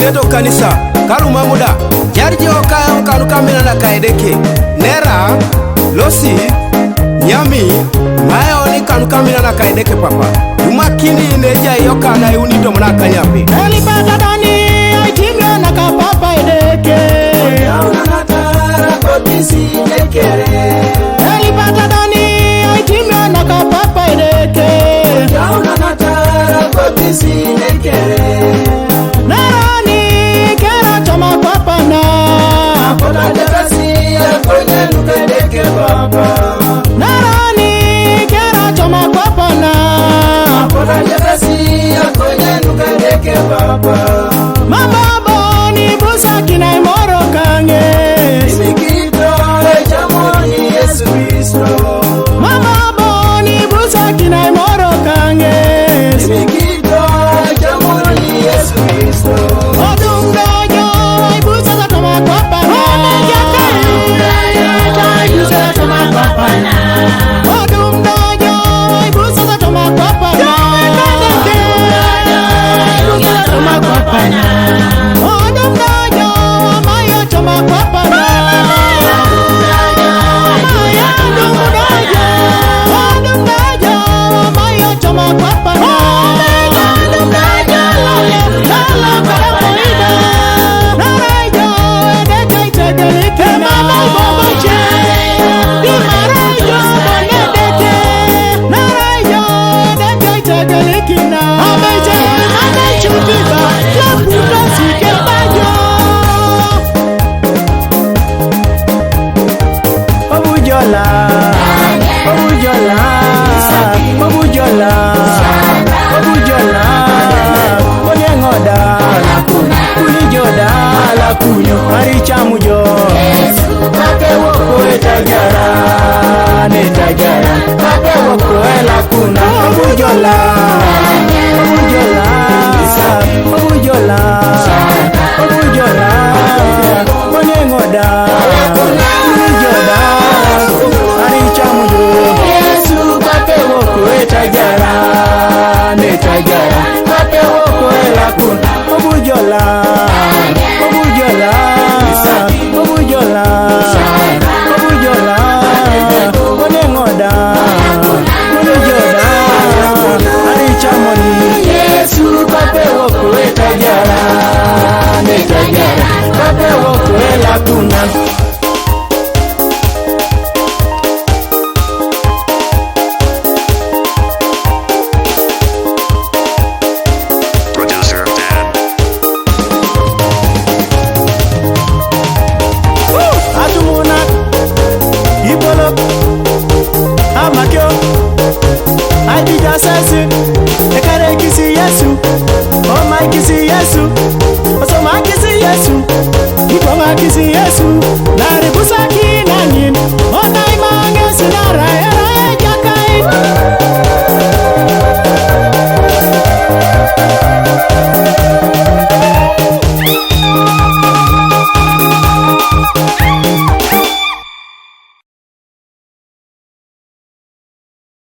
kireto kanisa karuma muda jarje okayo kanu kamina na kaedeke nera losi nyami mayo ni kanu kamina na kaedeke papa umakini neja yoka na unito mnaka nyapi elipata dani aitimyo na kapapa edeke yauna natara kotisi nekere elipata dani aitimyo na kapapa edeke yauna natara kotisi nekere narani kera choma papa na Kona jatasi ya kwenye nukadeke baba narani kera choma papa na Kona jatasi ya kwenye nukadeke baba mama boni busa kina imoro kange Imikito echamoni Yesu Kristo mama boni busa kina imoro kange Imikito echamoni Yesu Kristo odungajo ibusa za toma papa na odungajo ibusa za toma papa na odungajo mayo toma papa na odungajo mayo toma papa na Arichamujo Yesu kake woko etajara Netajara kake woko ela kuna Obujola Obujola Obujola Obujola Onyengoda Obujola Arichamujo Yesu kake woko etajara Netajara kake woko ela kuna Obujola Obujola Obujola Obujola Onyengoda Obujola Arichamoni Yesu kake woko etajara Netajara kake woko ela kuna Producer Dan. Atumuna Ibolo Amakyo Adija Sesi Ekare kisi Yesu Oh my kisi Yesu Osoma kisi Yesu Ibonga kisi Yesu